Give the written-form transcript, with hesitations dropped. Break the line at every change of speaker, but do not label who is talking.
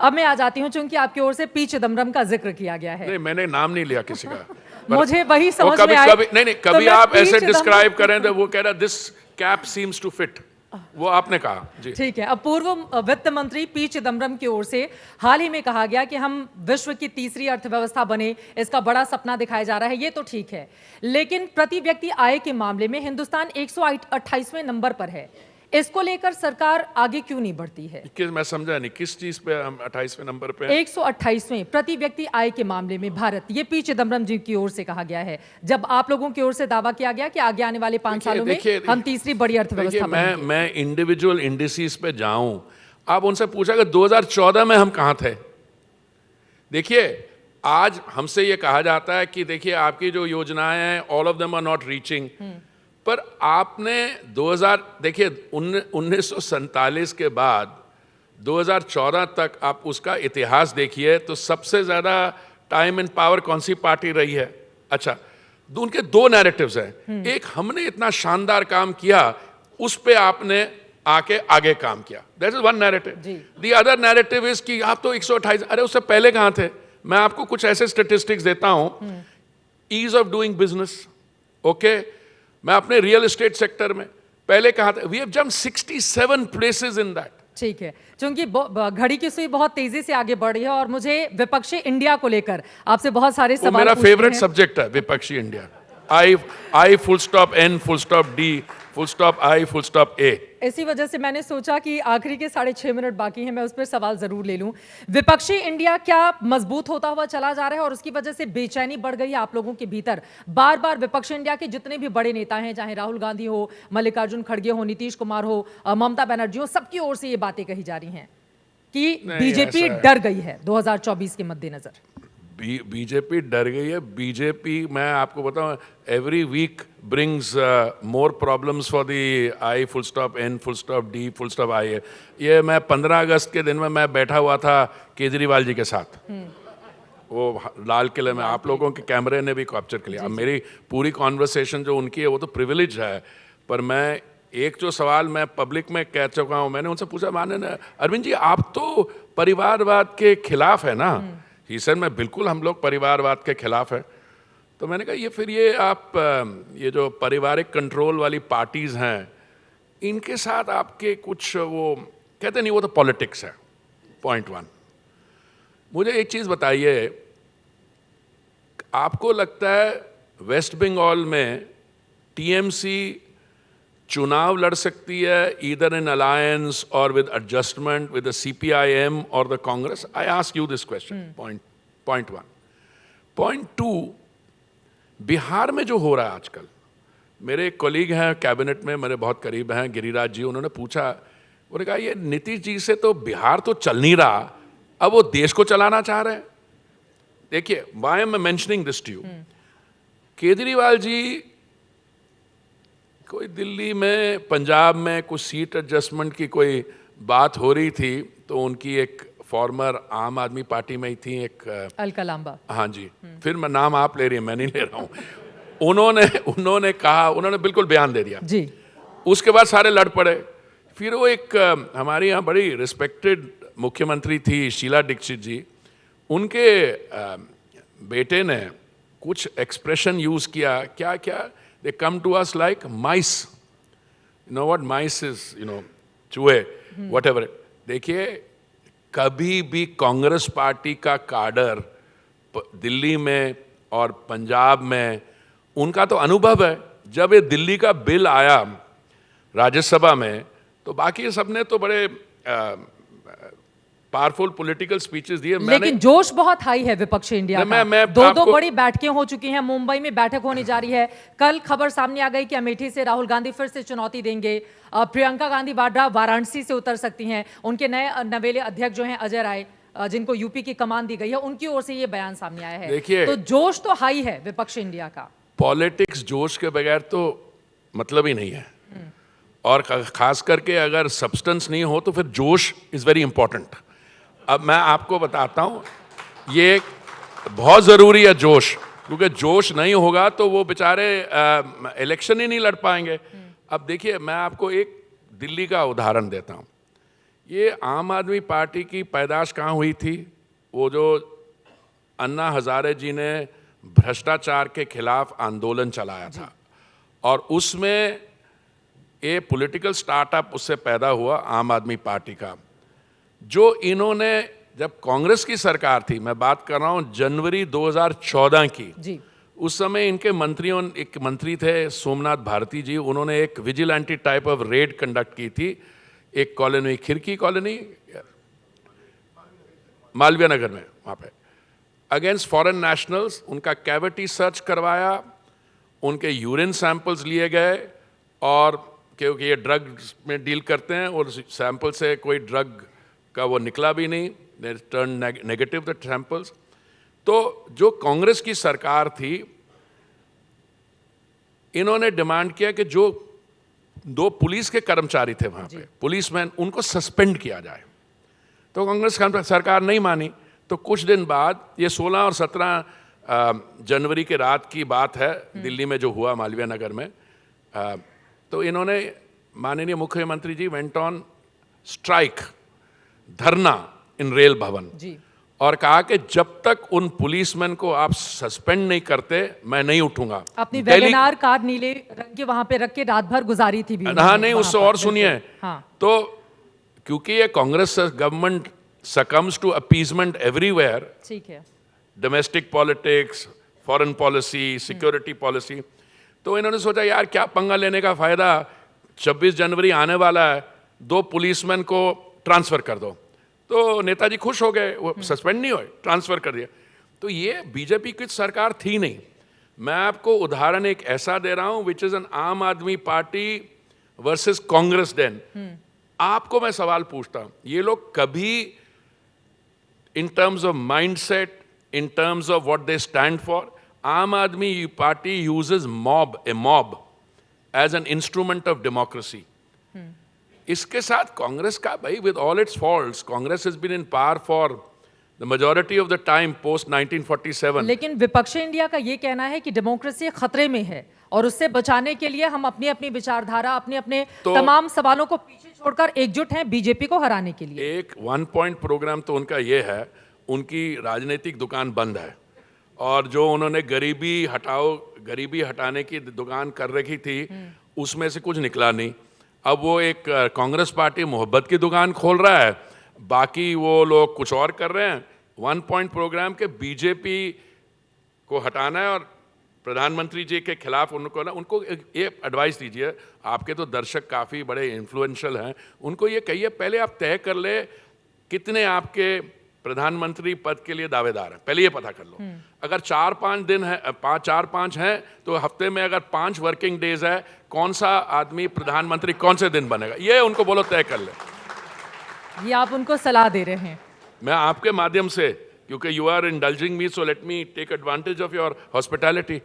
अब मैं आ जाती हूँ, चूंकि आपकी ओर से पी चिदम्बरम का जिक्र किया गया है।
नहीं, मैंने नाम नहीं लिया किसी का।
मुझे वही समझ
कभी
में आया।
नहीं,
तो
कभी
मैं
आप
पी
ऐसे
चिदम्बरम
डिस्क्राइब करें तो वो कह रहा this cap seems to fit, वो आपने कहा जी।
ठीक है। अब पूर्व वित्त मंत्री पी चिदम्बरम की ओर से हाल ही में कहा गया कि हम विश्व की तीसरी अर्थव्यवस्था बने, इसका बड़ा सपना दिखाया जा रहा है। ये तो ठीक है, लेकिन प्रति व्यक्ति आय के मामले में हिंदुस्तान 128वें नंबर पर है। इसको लेकर सरकार आगे क्यों नहीं बढ़ती है?
मैं समझा नहीं, किस चीज पे हम 28वें नंबर पे?
128वें प्रति व्यक्ति आय के मामले में भारत, ये पी चिदम्बरम जी की ओर से कहा गया है, जब आप लोगों की ओर से दावा किया गया कि आगे आने वाले 5 सालों में हम तीसरी बड़ी अर्थव्यवस्था बनेंगे।
मैं इंडिविजुअल इंडिसेस पे जाऊं, आप उनसे पूछा कि 2014 में हम कहां थे। देखिए, आज हमसे ये कहा जाता है कि देखिए आपकी जो योजनाएं हैं all of them are not reaching, पर आपने 2000 देखिए 1947 के बाद 2014 तक आप उसका इतिहास देखिए तो सबसे ज्यादा टाइम एंड पावर कौन सी पार्टी रही है? अच्छा, उनके दो नैरेटिव्स हैं। एक, हमने इतना शानदार काम किया, उस पे आपने आके आगे काम किया, that is one narrative. The other narrative is कि आप तो 128, अरे उससे पहले कहां थे? मैं आपको कुछ ऐसे स्टेटिस्टिक्स देता हूं, ease of doing business, okay, मैं अपने रियल एस्टेट सेक्टर में पहले कहा था, we have jumped 67 places in that.
ठीक है, क्योंकि घड़ी की सुई बहुत तेजी से आगे बढ़ रही है और मुझे विपक्षी इंडिया को लेकर आपसे बहुत सारे सवाल
मेरा फेवरेट सब्जेक्ट है विपक्षी India. I full stop N full stop D full stop I full stop A.
इसी वजह से मैंने सोचा कि आखिरी के 6.5 मिनट बाकी हैं, मैं उस पर सवाल जरूर ले लूं। विपक्षी इंडिया क्या मजबूत होता हुआ चला जा रहा है और उसकी वजह से बेचैनी बढ़ गई है आप लोगों के भीतर? बार बार विपक्षी इंडिया के जितने भी बड़े नेता हैं, चाहे राहुल गांधी हो, मल्लिकार्जुन खड़गे हो, नीतीश कुमार हो, ममता बनर्जी हो, सबकी ओर से ये बातें कही जा रही हैं कि बीजेपी डर गई है 2024 के मद्देनजर।
बीजेपी डर गई है। बीजेपी, मैं आपको बताऊं, every week brings more problems for the I full stop N full stop D full stop I. ये मैं 15 अगस्त के दिन में मैं बैठा हुआ था केजरीवाल जी के साथ, वो लाल किले में, आप लोगों के कैमरे ने भी कैप्चर कर लिया। अब मेरी पूरी कॉन्वर्सेशन जो उनकी है वो तो प्रिविलेज है, पर मैं एक जो सवाल मैं पब्लिक में कह चुका हूँ, मैंने उनसे पूछा, माने अरविंद जी आप तो परिवारवाद के खिलाफ है ना? ही सर मैं बिल्कुल, हम लोग परिवारवाद के खिलाफ है। तो मैंने कहा ये फिर ये आप ये जो पारिवारिक कंट्रोल वाली पार्टीज हैं, इनके साथ आपके कुछ वो कहते नहीं, वो तो पॉलिटिक्स है। पॉइंट 1, मुझे एक चीज बताइए, आपको लगता है वेस्ट बंगाल में टीएमसी चुनाव लड़ सकती है either in alliance or with adjustment with the CPIM or the Congress? I ask you this question. Point 1। Point 2, Bihar में जो हो रहा है आजकल, मेरे एक कोलीग हैं कैबिनेट में, मेरे बहुत करीब हैं, गिरिराज जी, उन्होंने पूछा, उन्होंने कहा ये नीतीश जी से तो बिहार तो चल नहीं रहा, अब वो देश को चलाना चाह रहे हैं। देखिए, why am I mentioning this to you, Kejriwal ji कोई दिल्ली में, पंजाब में कुछ सीट एडजस्टमेंट की कोई बात हो रही थी, तो उनकी एक फॉर्मर आम आदमी पार्टी में ही थी, एक
अलका लांबा,
हाँ जी, फिर मैं नाम आप ले रही हैं, मैं नहीं ले रहा हूँ, उन्होंने कहा, उन्होंने बिल्कुल बयान दे दिया जी। उसके बाद सारे लड़ पड़े। फिर वो एक हमारी यहाँ बड़ी रिस्पेक्टेड मुख्यमंत्री थी शीला दीक्षित जी, उनके बेटे ने कुछ एक्सप्रेशन यूज किया, क्या क्या, they come to us like mice, you know what mice is, you know, चूहे, whatever। देखिए, कभी भी कांग्रेस पार्टी का काडर दिल्ली में और पंजाब में, उनका तो अनुभव है, जब ये दिल्ली का बिल आया राज्यसभा में, तो बाकी सबने तो बड़े पावरफुल पॉलिटिकल स्पीचेस दिए,
लेकिन जोश बहुत हाई है विपक्षी इंडिया का। दो बड़ी बैठकें हो चुकी हैं, मुंबई में बैठक होने जा रही है, कल खबर सामने आ गई कि अमेठी से राहुल गांधी फिर से चुनौती देंगे, प्रियंका गांधी वाड्रा वाराणसी से उतर सकती हैं, उनके नए नवेले अध्यक्ष जो हैं अजय राय, जिनको यूपी की कमान दी गई है, उनकी ओर से ये बयान सामने आया है। तो जोश तो हाई है विपक्षी इंडिया का।
पॉलिटिक्स जोश के बगैर तो मतलब ही नहीं है, और खास करके अगर सब्सटेंस नहीं हो तो फिर जोश इज वेरी इंपॉर्टेंट। अब मैं आपको बताता हूं, ये बहुत जरूरी है जोश, क्योंकि जोश नहीं होगा तो वो बेचारे इलेक्शन ही नहीं लड़ पाएंगे। अब देखिए, मैं आपको एक दिल्ली का उदाहरण देता हूं। ये आम आदमी पार्टी की पैदाश कहाँ हुई थी? वो जो अन्ना हजारे जी ने भ्रष्टाचार के खिलाफ आंदोलन चलाया था, और उसमें ये पॉलिटिकल स्टार्टअप उससे पैदा हुआ आम आदमी पार्टी का। जो इन्होंने, जब कांग्रेस की सरकार थी, मैं बात कर रहा हूँ जनवरी 2014 की,
जी,
उस समय इनके मंत्रियों, एक मंत्री थे सोमनाथ भारती जी, उन्होंने एक vigilante type of red conduct की थी एक कॉलोनी, खिरकी कॉलोनी, मालवीय नगर में, वहाँ पे अगेंस्ट फॉरेन नेशनल्स। उनका कैविटी सर्च करवाया, उनके यूरिन सैंपल्स लिए गए, और क्योंकि ये ड्रग में डील करते हैं और सैंपल से कोई ड्रग का वो निकला भी नहीं, they turn negative the samples. तो जो कांग्रेस की सरकार थी, इन्होंने डिमांड किया कि जो 2 पुलिस के कर्मचारी थे वहाँ पे, पुलिसमैन, उनको सस्पेंड किया जाए। तो कांग्रेस सरकार नहीं मानी। तो कुछ दिन बाद, ये 16 और 17 जनवरी के रात की बात है, दिल्ली में जो हुआ मालवीय नगर में, तो इन्होंने, माननीय मुख्यमंत्री जी वेंट ऑन स्ट्राइक, धरना इन रेल भवन,
जी,
और कहा कि जब तक उन पुलिसमैन को आप सस्पेंड नहीं करते, मैं नहीं उठूंगा।
अपनी वैगनार कार नीले रंग के वहां पे रख के रात भर गुजारी थी भी
हाँ
उन्होंने
नहीं,
वहां
उससे
पर,
और सुनिए।
हाँ,
तो क्योंकि ये Congress government succumbs to appeasement everywhere,
ठीक है,
domestic politics, foreign policy, security policy, तो इन्होंने सोचा यार क्या पंगा लेने का फायदा, 26 जनवरी आने वाला है, 2 पुलिसमैन को ट्रांसफर कर दो। तो नेताजी खुश हो गए, वो सस्पेंड नहीं हुए, ट्रांसफर कर दिया। तो ये बीजेपी की सरकार थी नहीं। मैं आपको उदाहरण एक ऐसा दे रहा हूं विच इज एन आम आदमी पार्टी वर्सेस कांग्रेस देन। आपको मैं सवाल पूछता हूं, ये लोग कभी in terms of mindset, in terms of what they stand for, Aam Aadmi Party uses a mob as an instrument of democracy. इसके साथ कांग्रेस का, भाई, with all its faults, Congress has been in power for the majority of the time post 1947.
लेकिन विपक्षी India का ये कहना है कि डेमोक्रेसी खतरे में है, और उससे बचाने के लिए हम अपनी अपनी विचारधारा, अपने अपने तमाम सवालों को पीछे छोड़कर एकजुट हैं बीजेपी को हराने के लिए।
एक 1 पॉइंट प्रोग्राम तो उनका ये है, उनकी राजनीतिक दुकान बंद है, और जो उन्होंने गरीबी हटाने की दुकान कर रखी थी, उसमें से कुछ निकला नहीं। अब वो एक कांग्रेस पार्टी मोहब्बत की दुकान खोल रहा है, बाकी वो लोग कुछ और कर रहे हैं। 1 पॉइंट प्रोग्राम के बीजेपी को हटाना है, और प्रधानमंत्री जी के खिलाफ उनको ये एडवाइस दीजिए, आपके तो दर्शक काफ़ी बड़े इन्फ्लुएंशियल हैं, उनको ये कहिए पहले आप तय कर ले कितने आपके प्रधानमंत्री पद के लिए दावेदार हैं, पहले ये पता कर लो। अगर 4-5 दिन है, 4-5 हैं, तो हफ्ते में अगर 5 वर्किंग डेज है, कौन सा आदमी प्रधानमंत्री कौन से दिन बनेगा, ये उनको बोलो तय कर ले।
ये आप उनको सलाह दे रहे हैं?
मैं आपके माध्यम से, क्योंकि you are indulging me, so let me take advantage of your hospitality.